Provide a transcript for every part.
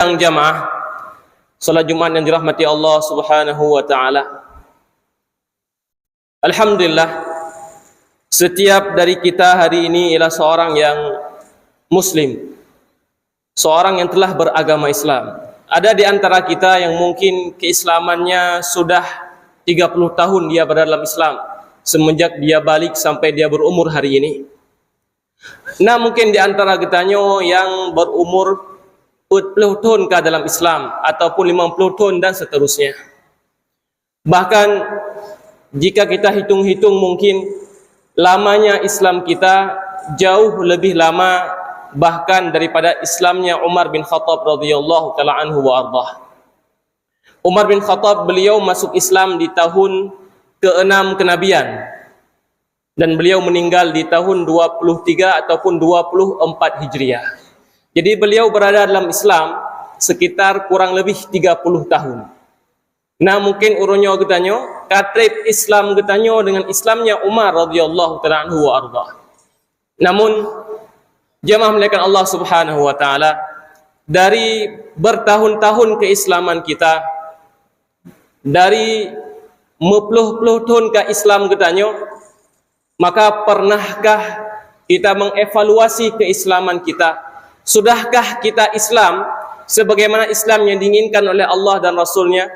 Yang jamaah salat Jumat yang dirahmati Allah Subhanahu wa taala. Alhamdulillah, setiap dari kita hari ini ialah seorang yang muslim, seorang yang telah beragama Islam. Ada di antara kita yang mungkin keislamannya sudah 30 tahun dia berada dalam Islam, semenjak dia balik sampai dia berumur hari ini. Nah, mungkin di antara kitanya yang berumur 40 tahun ke dalam Islam ataupun 50 tahun dan seterusnya. Bahkan jika kita hitung-hitung, mungkin lamanya Islam kita jauh lebih lama bahkan daripada Islamnya Umar bin Khattab radhiyallahu taala anhu wa ardhah. Umar bin Khattab, beliau masuk Islam di tahun ke-6 kenabian dan beliau meninggal di tahun 23 ataupun 24 Hijriah. Jadi beliau berada dalam Islam sekitar kurang lebih 30 tahun. Nah, mungkin urunnya katanya katrib Islam katanya dengan Islamnya Umar radhiyallahu taala anhu wa ardhah. Namun jamaah melihat Allah Subhanahu wa taala, dari bertahun-tahun keislaman kita, dari mepuluh-puluh tahun ke Islam katanya, maka pernahkah kita mengevaluasi keislaman kita? Sudahkah kita Islam sebagaimana Islam yang diinginkan oleh Allah dan Rasulnya?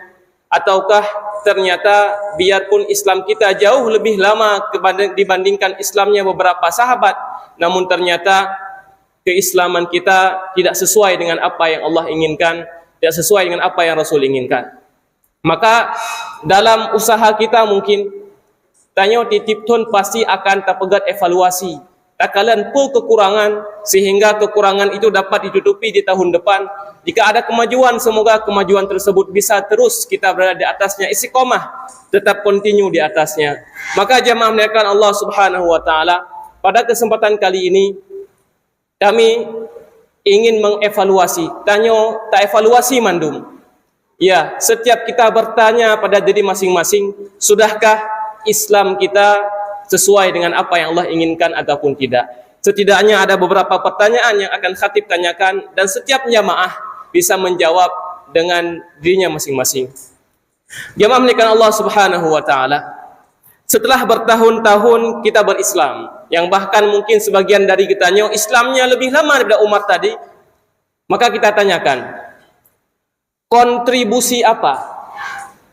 Ataukah ternyata biarpun Islam kita jauh lebih lama dibandingkan Islamnya beberapa sahabat, namun ternyata keislaman kita tidak sesuai dengan apa yang Allah inginkan, tidak sesuai dengan apa yang Rasul inginkan. Maka dalam usaha kita mungkin tanya titip tun pasti akan terpegat evaluasi. Takalan pun kekurangan sehingga kekurangan itu dapat ditutupi di tahun depan. Jika ada kemajuan, semoga kemajuan tersebut bisa terus kita berada di atasnya, istiqomah, tetap continue di atasnya. Maka jamaah melihatkan Allah Subhanahu wa taala, pada kesempatan kali ini kami ingin mengevaluasi. Tanya tak evaluasi mandum. Ya, setiap kita bertanya pada diri masing-masing, sudahkah Islam kita sesuai dengan apa yang Allah inginkan ataupun tidak. Setidaknya ada beberapa pertanyaan yang akan khatib tanyakan dan setiap jamaah bisa menjawab dengan dirinya masing-masing. Jamaah melihatkan Allah Subhanahu wa taala, setelah bertahun-tahun kita berislam, yang bahkan mungkin sebagian dari kitanya Islamnya lebih lama daripada Umar tadi, maka kita tanyakan, kontribusi apa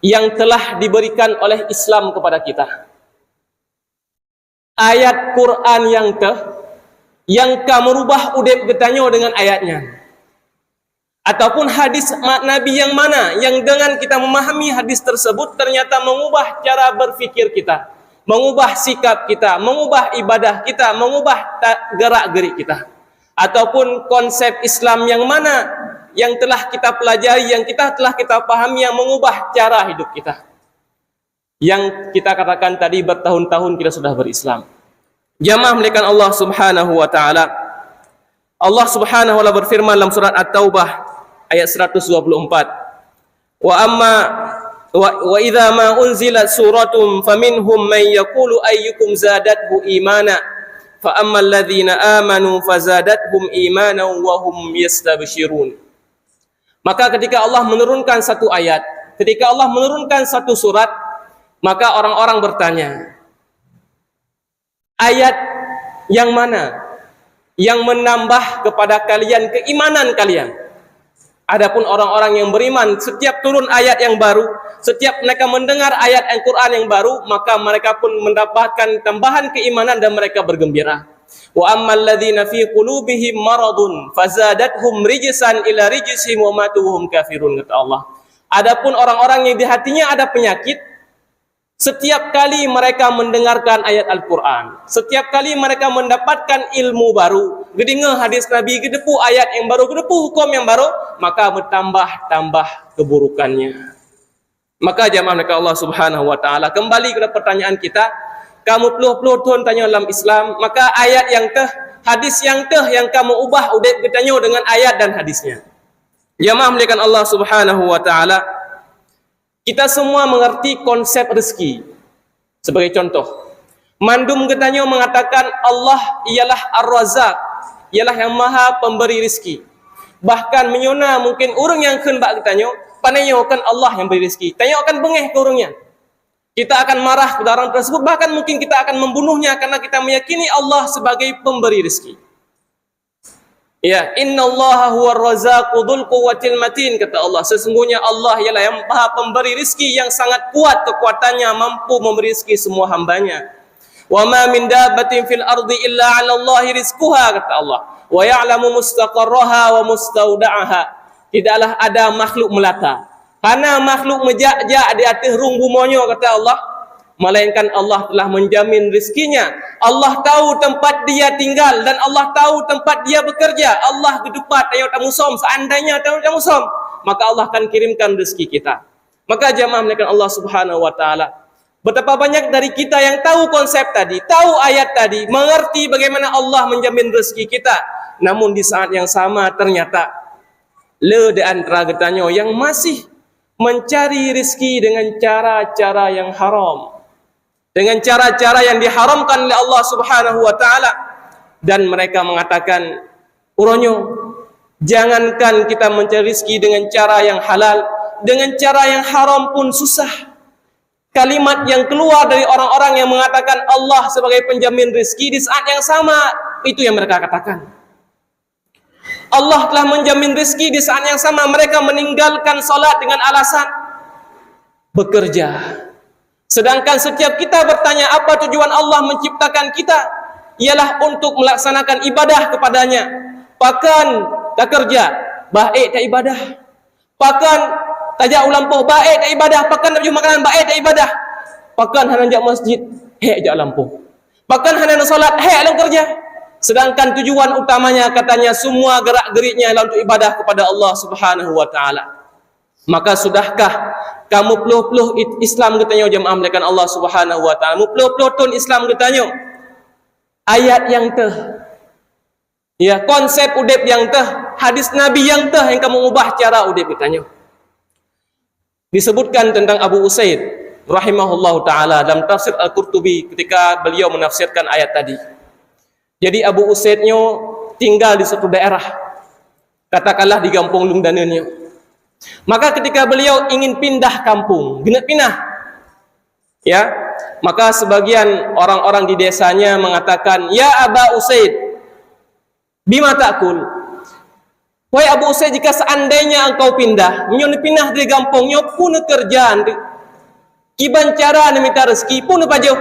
yang telah diberikan oleh Islam kepada kita? Ayat Quran yang merubah udep getanyo dengan ayatnya, ataupun hadis Nabi yang mana yang dengan kita memahami hadis tersebut ternyata mengubah cara berfikir kita, mengubah sikap kita, mengubah ibadah kita, mengubah gerak-gerik kita, ataupun konsep Islam yang mana yang telah kita pelajari, yang telah kita pahami, yang mengubah cara hidup kita. Yang kita katakan tadi bertahun-tahun kita sudah berislam. Jamaah melihatkan Allah Subhanahu wa taala. Allah Subhanahu wa taala berfirman dalam surat At-Taubah ayat 124. Wa idza ma unzilat suratum faminhum man yaqulu ayyukum zadathu imana fa ammal ladzina amanu fazadathum imana wa hum yastabshirun. Maka ketika Allah menurunkan satu ayat, ketika Allah menurunkan satu surat, maka orang-orang bertanya, ayat yang mana yang menambah kepada kalian keimanan kalian? Adapun orang-orang yang beriman, setiap turun ayat yang baru, setiap mereka mendengar ayat Al-Quran yang baru, maka mereka pun mendapatkan tambahan keimanan dan mereka bergembira. Wa ammal ladzina fi qulubihim maradun fazadathum rijsan ila rijsihim wa matu hum kafirun, kata Allah. Adapun orang-orang yang di hatinya ada penyakit, setiap kali mereka mendengarkan ayat Al-Quran, setiap kali mereka mendapatkan ilmu baru, gedengar hadis Nabi, gedepu ayat yang baru, gedepu hukum yang baru, maka bertambah-tambah keburukannya. Maka jamaah mereka Allah Subhanahu wa taala, kembali kepada pertanyaan kita, kamu puluh-puluh tahun tanya dalam Islam, maka ayat yang hadis yang kamu ubah udah bertanya dengan ayat dan hadisnya. Jamaah melihatkan Allah Subhanahu wa taala, kita semua mengerti konsep rezeki. Sebagai contoh, mandum katanya mengatakan Allah ialah Ar-Razzaq, ialah yang maha pemberi rezeki. Bahkan menyona mungkin orang yang hendak kita nyo, panenyo kan Allah yang beri rezeki. Tanyo akan bengeh ke orangnya. Kita akan marah kepada orang tersebut, bahkan mungkin kita akan membunuhnya karena kita meyakini Allah sebagai pemberi rezeki. Ya, innallaha huwar razzaqu dzul quwwatil matin, kata Allah. Sesungguhnya Allah ialah yang Maha pemberi rezeki yang sangat kuat kekuatannya, mampu memberi rezeki semua hambanya. Wa ma min dabbatin fil ardi illa 'ala Allahi rizquha, kata Allah. Wa ya'lamu mustaqarraha wa mustauda'aha. Tidaklah ada makhluk melata, karena makhluk menjak-jak di atas rung bumonyo, kata Allah, melainkan Allah telah menjamin rezekinya. Allah tahu tempat dia tinggal dan Allah tahu tempat dia bekerja. Allah gedupat ayo tamusom, seandainya tamusom, maka Allah akan kirimkan rezeki kita. Maka jamaah melainkan Allah Subhanahu wa taala, betapa banyak dari kita yang tahu konsep tadi, tahu ayat tadi, mengerti bagaimana Allah menjamin rezeki kita, namun di saat yang sama ternyata le di antara getanyo yang masih mencari rezeki dengan cara-cara yang haram, dengan cara-cara yang diharamkan oleh Allah Subhanahu wa taala, dan mereka mengatakan, "Uronyo, jangankan kita mencari rezeki dengan cara yang halal, dengan cara yang haram pun susah." Kalimat yang keluar dari orang-orang yang mengatakan Allah sebagai penjamin rezeki, di saat yang sama itu yang mereka katakan. Allah telah menjamin rezeki, di saat yang sama mereka meninggalkan salat dengan alasan bekerja. Sedangkan setiap kita bertanya apa tujuan Allah menciptakan kita, ialah untuk melaksanakan ibadah kepadanya. Pakan tak kerja, baik tak ibadah. Pakan tak jauh lampu, baik tak ibadah. Pakan tak baju makanan, baik tak ibadah. Pakan hanya jak masjid, hek jak lampu. Pakan hanya solat, hek dalam kerja. Sedangkan tujuan utamanya katanya semua gerak-geriknya adalah untuk ibadah kepada Allah Subhanahu wa taala. Maka sudahkah kamu peluh-peluh Islam katanya jemaah melainkan Allah Subhanahu wa taala, mu peluh-peluh tun Islam katanya ayat yang teh, ya, konsep udip yang teh, hadis Nabi yang teh yang kamu ubah cara udip katanya. Disebutkan tentang Abu Usaid rahimahullahu taala dalam tafsir Al-Qurtubi ketika beliau menafsirkan ayat tadi. Jadi Abu Usaidnya tinggal di suatu daerah, katakanlah di kampung Lungdanennya. Maka ketika beliau ingin pindah kampung, genep pindah, ya, maka sebagian orang-orang di desanya mengatakan, "Ya Aba Usaid, bima ta'kul?" Wahai Abu Usaid, jika seandainya engkau pindah, nyon pindah dari kampungnya pun kerjaan, kiban cara minta rezeki pun pajau,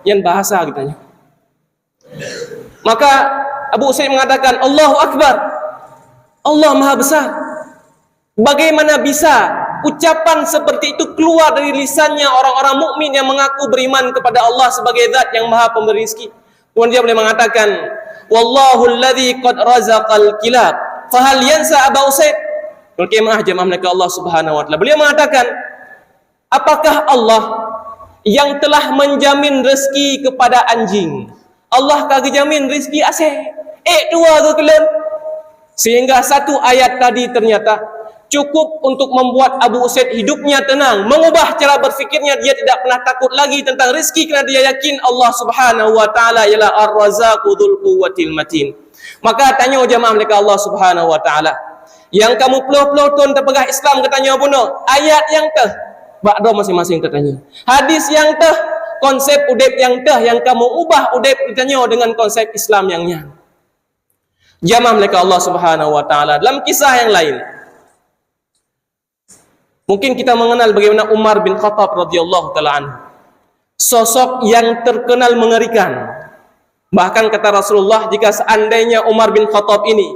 yang bahasa katanya. Maka Abu Usaid mengatakan, "Allahu Akbar, Allah Maha Besar." Bagaimana bisa ucapan seperti itu keluar dari lisannya orang-orang mukmin yang mengaku beriman kepada Allah sebagai zat yang Maha Pemberi rezeki? Kemudian dia boleh mengatakan, "Wallahu alladzi qad razaqal kilab, fahal yansa Abu Usaid?" Berkemah jemaah mereka Allah Subhanahu wa taala. Beliau mengatakan, apakah Allah yang telah menjamin rezeki kepada anjing, Allah kagak jamin rezeki asih dua ke kelan? Sehingga satu ayat tadi ternyata cukup untuk membuat Abu Usaid hidupnya tenang, mengubah cara berfikirnya. Dia tidak pernah takut lagi tentang rezeki karena dia yakin Allah Subhanahu wa taala ialah Ar-Razzaqu dzul quwwatil matin. Maka tanya jemaah mereka Allah Subhanahu wa taala, yang kamu peluh-peluh tun terpegah Islam katanya bunuh, ayat yang teh bakdo masing-masing katanya, hadis yang teh, konsep udep yang teh, yang kamu ubah udep katanya dengan konsep Islam yang nya. Jamaah mereka Allah Subhanahu wa taala, dalam kisah yang lain mungkin kita mengenal bagaimana Umar bin Khattab radhiyallahu taala anhu, sosok yang terkenal mengerikan. Bahkan kata Rasulullah, jika seandainya Umar bin Khattab ini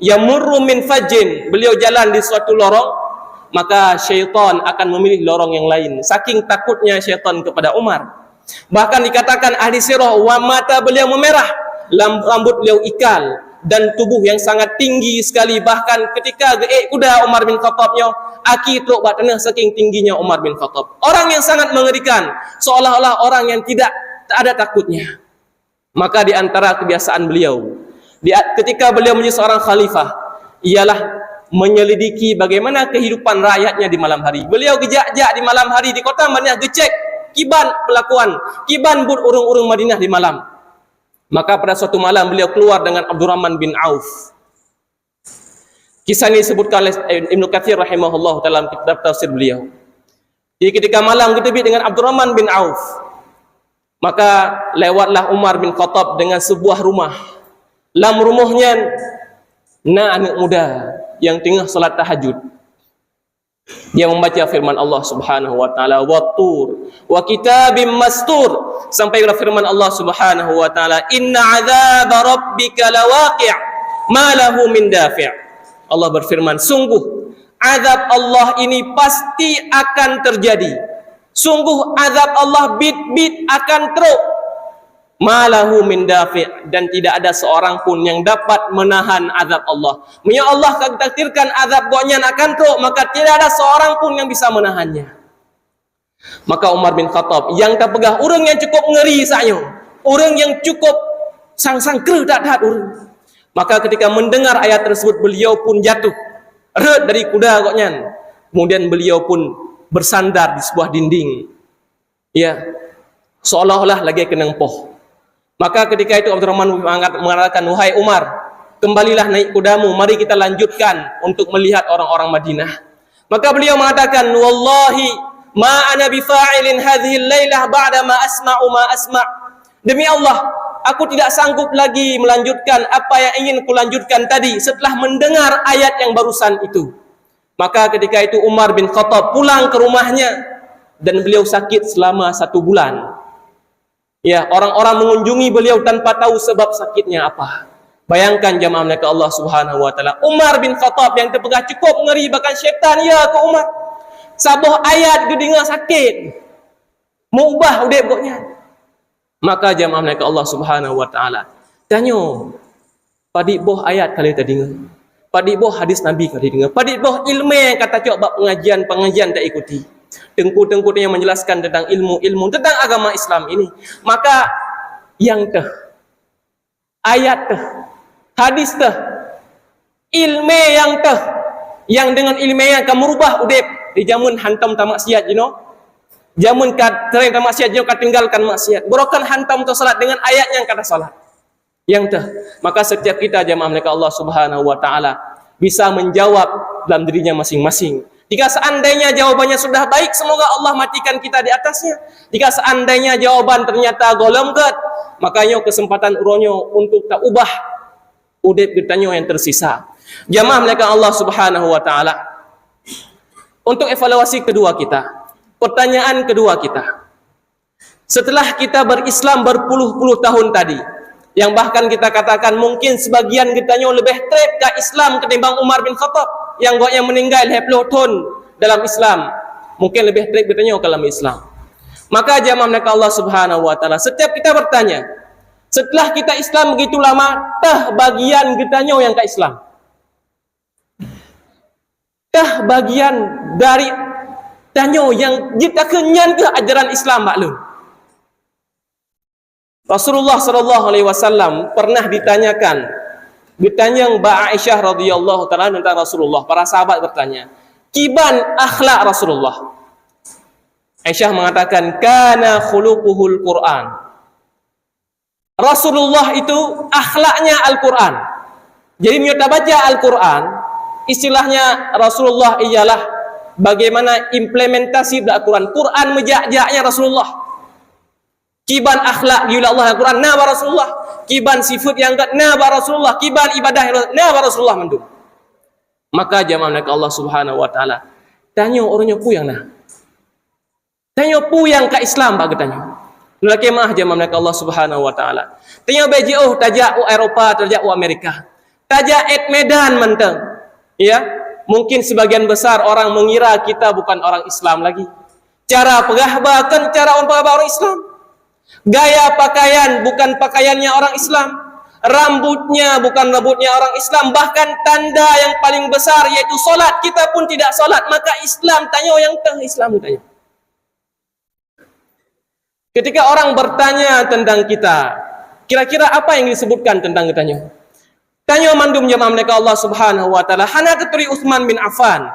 yamurru min fajjin, beliau jalan di suatu lorong, maka syaitan akan memilih lorong yang lain. Saking takutnya syaitan kepada Umar. Bahkan dikatakan ahli sirah, wa mata beliau memerah, rambut beliau ikal, dan tubuh yang sangat tinggi sekali. Bahkan ketika geek kuda Umar bin Khattabnya, aki truk batana saking tingginya Umar bin Khattab. Orang yang sangat mengerikan, seolah-olah orang yang tak ada takutnya. Maka di antara kebiasaan beliau, ketika beliau menjadi seorang khalifah, ialah menyelidiki bagaimana kehidupan rakyatnya di malam hari. Beliau gejak-jak di malam hari di kota Madinah, gecek kiban pelakuan, kiban bud urung-urung Madinah di malam. Maka pada suatu malam beliau keluar dengan Abdurrahman bin Auf. Kisah ini disebutkan oleh Ibnu Katsir rahimahullah dalam kitab tafsir beliau. Jadi ketika malam berterbit dengan Abdurrahman bin Auf, maka lewatlah Umar bin Khattab dengan sebuah rumah. Dalam rumahnya anak muda yang tengah salat tahajud. Dia membaca firman Allah Subhanahu wa taala, "Wattur wa kitabim mastur." Sampai kepada firman Allah Subhanahu wa taala, "Inna 'adzaba rabbika lawaqi', ma lahu min dafi'." Allah berfirman, sungguh azab Allah ini pasti akan terjadi. Sungguh azab Allah bit-bit akan teruk. Malahu min dafi', dan tidak ada seorang pun yang dapat menahan azab Allah. Maksudnya Allah takdirkan azab Godnya akan teruk, maka tidak ada seorang pun yang bisa menahannya. Maka Umar bin Khattab yang terpegah, orang yang cukup ngeri sayo, orang yang cukup sang-sang ker tak orang. Maka ketika mendengar ayat tersebut, beliau pun jatuh red dari kuda Godnya. Kemudian beliau pun bersandar di sebuah dinding. Ya, seolah-olah lagi kena empoh. Maka ketika itu Abdurrahman mengatakan, "Wahai Umar, kembalilah naik kudamu, mari kita lanjutkan untuk melihat orang-orang Madinah." Maka beliau mengatakan, "Wallahi ma ana bifa'ilin hadhihi al-lailah ba'da ma asma'u ma asma'." Demi Allah, aku tidak sanggup lagi melanjutkan apa yang ingin kulanjutkan tadi setelah mendengar ayat yang barusan itu. Maka ketika itu Umar bin Khattab pulang ke rumahnya dan beliau sakit selama 1 bulan. Ya, orang-orang mengunjungi beliau tanpa tahu sebab sakitnya apa. Bayangkan jamaah mereka Allah Subhanahu wa taala. Umar bin Khattab yang terpegah cukup ngeri, bahkan syaitan ya ke Umar. Sabuh ayat dia dengar sakit. Mubah udip Godnya. Maka jamaah mereka Allah Subhanahu wa taala tanya, padik boh ayat kali tadi dengar, padik boh hadis Nabi kali dengar, padik boh ilmu yang kata cok bab pengajian tak ikuti, tengku-tengku yang menjelaskan tentang ilmu tentang agama Islam ini. Maka yang ayat hadis ilmu yang dengan ilmu yang akan merubah udip di jamun hantam maksiat, you know. Jamun terang tak maksiat, jangan tinggalkan maksiat. Berokan hantam untuk salat dengan ayat yang kata salat. Yang maka setiap kita jamaah mereka Allah Subhanahu wa taala bisa menjawab dalam dirinya masing-masing. Jika seandainya jawabannya sudah baik, semoga Allah matikan kita di atasnya. Jika seandainya jawaban ternyata golem gat, makanya kesempatan uronyo untuk tak ubah udip getanyo yang tersisa. Jamaah mereka Allah Subhanahu wa taala. Untuk evaluasi kedua kita. Pertanyaan kedua kita, setelah kita berislam berpuluh-puluh tahun tadi, yang bahkan kita katakan mungkin sebagian kitanya lebih trep ke Islam ketimbang Umar bin Khattab yang Godnya meninggal 20 tahun dalam Islam, mungkin lebih trep kitanya ke dalam Islam. Maka jamaah mereka Allah Subhanahu wa taala, setiap kita bertanya, setelah kita Islam begitu lama, bagian kitanya yang ke Islam, bagian dari tanya yang kita kenyan ke ajaran Islam maklum. Rasulullah sallallahu alaihi wasallam pernah ditanya Mbak Aisyah radhiyallahu taala tentang Rasulullah. Para sahabat bertanya, "Kiban akhlak Rasulullah?" Aisyah mengatakan, "Kana khuluquhul Quran." Rasulullah itu akhlaknya Al-Quran. Jadi kita baca Al-Quran, istilahnya Rasulullah ialah bagaimana implementasi Al-Quran. Quran menjak-jaknya Rasulullah. Kiban akhlak gila Allah Al-Quran na Rasulullah. Kiban sifat yang na Rasulullah. Kiban ibadah na Rasulullah mandum. Maka jamaah mereka Allah Subhanahu wa taala tanya orangnya puyang nah. Tanya puyang ke Islam bagi tanya. Lelaki mah jamaah mereka Allah Subhanahu wa taala. Tanya BJO tajak Eropa, tajak Amerika. Tajak Medan menteng. Ya. Mungkin sebagian besar orang mengira kita bukan orang Islam lagi. Cara pegahbakan cara orang Islam. Gaya pakaian bukan pakaiannya orang Islam. Rambutnya bukan rambutnya orang Islam. Bahkan tanda yang paling besar yaitu solat, kita pun tidak solat. Maka Islam tanya yang Islam tanya. Ketika orang bertanya tentang kita, kira-kira apa yang disebutkan tentang kitanya? Tanya mandum jamaah mereka Allah Subhanahu wa taala, hana keturi Utsman bin Affan.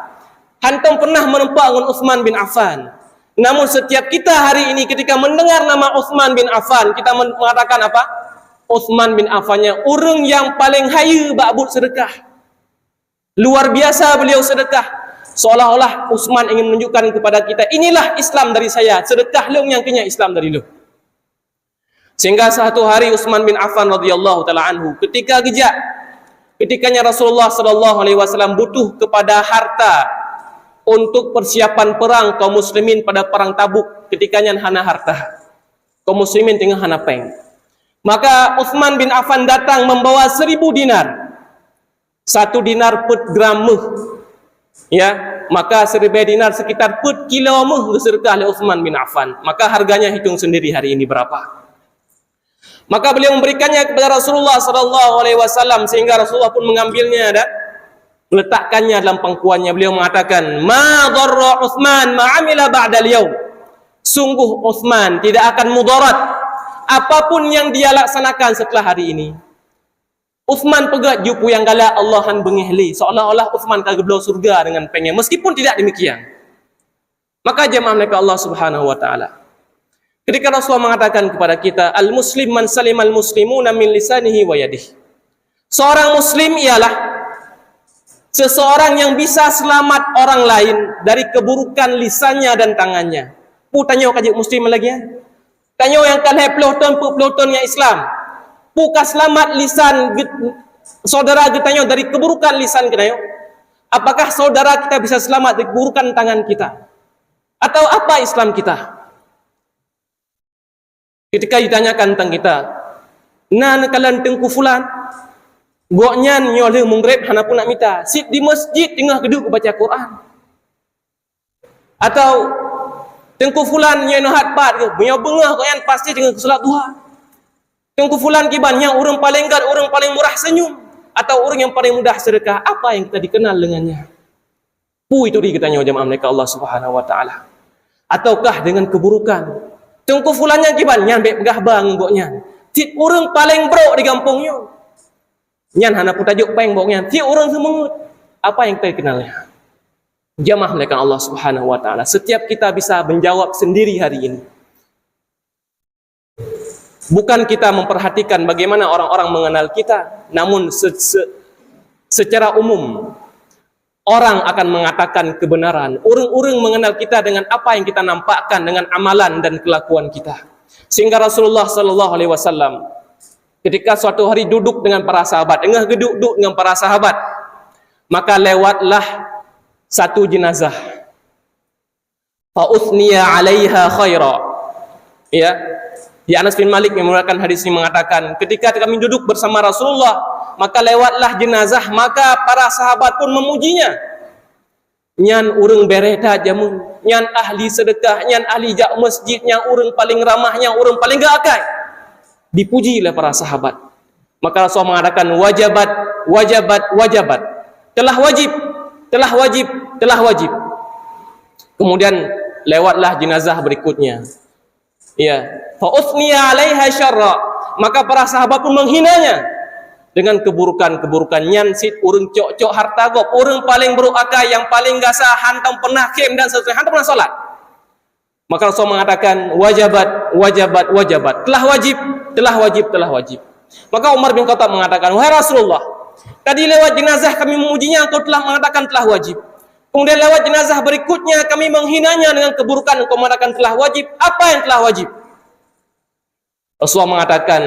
Hantum pernah menempa dengan Utsman bin Affan. Namun setiap kita hari ini ketika mendengar nama Utsman bin Affan, kita mengatakan apa? Utsman bin Affannya orang yang paling hayu ba'bud sedekah. Luar biasa beliau sedekah. Seolah-olah Utsman ingin menunjukkan kepada kita, inilah Islam dari saya, sedekah lu yang kenya Islam dari lu. Sehingga satu hari Utsman bin Affan radhiyallahu taala anhu ketikanya Rasulullah sallallahu alaihi wasallam butuh kepada harta untuk persiapan perang kaum muslimin pada perang Tabuk, ketikanya hana harta. Kaum muslimin tengah hana peng. Maka Utsman bin Affan datang membawa 1000 dinar. 1 dinar put gram meh. Ya, maka 1000 dinar sekitar put kilo meh disedekah oleh Utsman bin Affan. Maka harganya hitung sendiri hari ini berapa. Maka beliau memberikannya kepada Rasulullah sallallahu alaihi wasallam sehingga Rasulullah pun mengambilnya dan meletakkannya dalam pangkuannya. Beliau mengatakan, "Ma dharra Utsman ma 'amila ba'dal yaum." Sungguh Utsman tidak akan mudarat apapun yang dia laksanakan setelah hari ini. Utsman pegat jupu yang galak Allahan bengihli, seolah-olah Utsman kagak belau surga dengan pengen, meskipun tidak demikian. Maka jemaah mereka Allah Subhanahu wa taala, ketika Rasulullah mengatakan kepada kita, al-muslim man salimal muslimuna min lisanihi wa yadihi. Seorang muslim ialah seseorang yang bisa selamat orang lain dari keburukan lisannya dan tangannya. Pu tanya kaji muslim lagi ya. Tanya yang kan peloton yang Islam. Puka selamat lisan saudara kita dari keburukan lisan kita. Apakah saudara kita bisa selamat dari keburukan tangan kita? Atau apa Islam kita? Ketika ditanyakan tentang kita, nan kalian tengku fulan, goknya nyoleh menggrep hana pun nak minta, sit di masjid tengah geduk baca Quran. Atau tengku fulan nya nahat pat ke, punya bengah goknya pasti tengah solat duha. Tengku fulan kiban yang orang paling gat, orang paling murah senyum, atau orang yang paling mudah sedekah, apa yang kita dikenal dengannya? Itu dia katanya jemaah mereka Allah Subhanahu wa taala. Ataukah dengan keburukan? Tengku fulannya kiban nyan bek begah bang boknya. Ti orang paling bro di kampungnya. Nyan hana putajuk peng boknya. Ti orang semengut. Apa yang kita kenalnya? Jamaah mereka Allah Subhanahu wa taala. Setiap kita bisa menjawab sendiri hari ini. Bukan kita memperhatikan bagaimana orang-orang mengenal kita, namun secara umum orang akan mengatakan kebenaran. Orang-orang mengenal kita dengan apa yang kita nampakkan, dengan amalan dan kelakuan kita. Sehingga Rasulullah sallallahu alaihi wasallam ketika suatu hari duduk dengan para sahabat, duduk dengan para sahabat, maka lewatlah satu jenazah. Fa uthniya 'alaiha khaira. Ya. Di Anas bin Malik yang meriwayatkan hadis ini mengatakan, ketika kami duduk bersama Rasulullah, maka lewatlah jenazah, maka para sahabat pun memujinya. Nyan urang bereda jamu, nyan ahli sedekah, nyan ahli jak masjid, nyan urang paling ramah, nyan urang paling gakai. Dipuji oleh para sahabat. Maka Rasulullah mengatakan, wajabat, wajabat, wajabat. Telah wajib, telah wajib, telah wajib. Kemudian lewatlah jenazah berikutnya. Ya, fa uthniya 'alaiha syarra, maka para sahabat pun menghinanya dengan keburukan-keburukan. Nyan sit urang cok-cok harta gop, urang paling buruk akai, yang paling gasa hantam pernah kem dan seterusnya, hantam pernah salat. Maka Rasul mengatakan wajabat, wajabat, wajabat, telah wajib, telah wajib, telah wajib. Maka Umar bin Khattab mengatakan, wahai Rasulullah, tadi lewat jenazah kami memujinya, engkau telah mengatakan telah wajib. Kemudian lewat jenazah berikutnya kami menghinanya dengan keburukan, engkau mengatakan telah wajib. Apa yang telah wajib? Rasulullah mengatakan,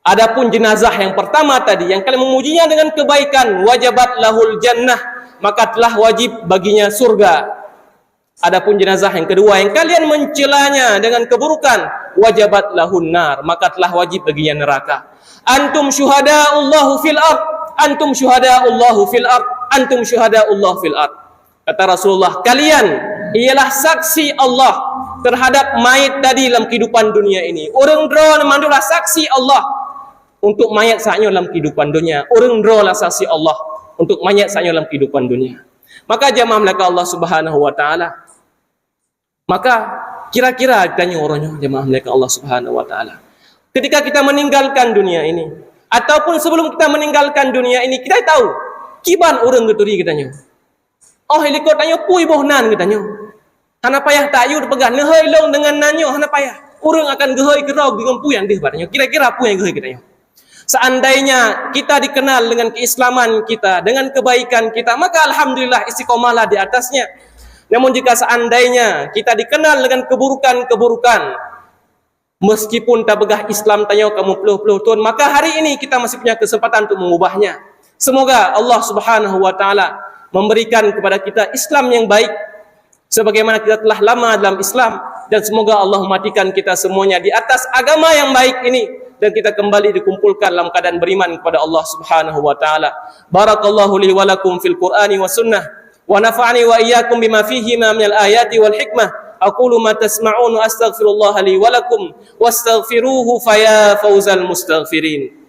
adapun jenazah yang pertama tadi yang kalian memujinya dengan kebaikan, wajabat lahul jannah, maka telah wajib baginya surga. Adapun jenazah yang kedua yang kalian mencelanya dengan keburukan, wajabat lahun nar, maka telah wajib baginya neraka. Antum syuhada'ullahu fil ard, antum syuhada'ullahu fil ard, antum syuhada'ullahu fil ard. Kata Rasulullah, kalian ialah saksi Allah terhadap mayat tadi dalam kehidupan dunia ini. Orang draw memandulah saksi Allah untuk mayat saatnya dalam kehidupan dunia. Orang draw lah saksi Allah untuk mayat saatnya dalam kehidupan dunia. Maka jamaah mereka Allah Subhanahu wa taala, maka kira-kira tanya orangnya jamaah mereka Allah Subhanahu wa taala, ketika kita meninggalkan dunia ini ataupun sebelum kita meninggalkan dunia ini, kita tahu kiban orang geturi katanya. Oh helikopter tanya pui bohnan katanya. Hana payah tayu pegang nehoi long dengan nanyo, hana payah. Orang akan gehoi gerau dengan pui yang dia katanya. Kira-kira apa yang gehoi katanya. Seandainya kita dikenal dengan keislaman kita, dengan kebaikan kita, maka alhamdulillah istiqomahlah di atasnya. Namun jika seandainya kita dikenal dengan keburukan-keburukan, meskipun tabegah Islam tanya kamu puluh-puluh tahun, maka hari ini kita masih punya kesempatan untuk mengubahnya. Semoga Allah Subhanahu wa taala memberikan kepada kita Islam yang baik sebagaimana kita telah lama dalam Islam, dan semoga Allah mematikan kita semuanya di atas agama yang baik ini dan kita kembali dikumpulkan dalam keadaan beriman kepada Allah Subhanahu wa taala. Barakallahu li wa lakum fil Qur'ani wa sunnah wa nafa'ani wa iyyakum bima fihi ma minal ayati wal hikmah. Aqulu ma tasma'un wa astaghfirullah li wa lakum wastaghfiruhu faya fawzal mustaghfirin.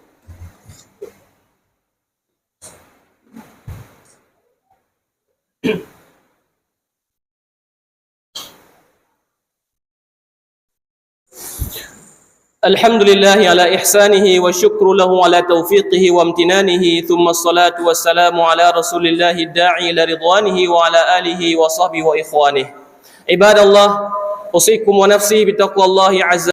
Alhamdulillahi ala ihsanihi wa syukru lahu ala taufiqihi wa amtinanihi, thumma salatu wassalamu ala rasulillahi da'i ila ridwanihi wa ala alihi wa sahbihi wa ikhwanihi. Ibadallah, usikum wa nafsi bitaqwallahi azza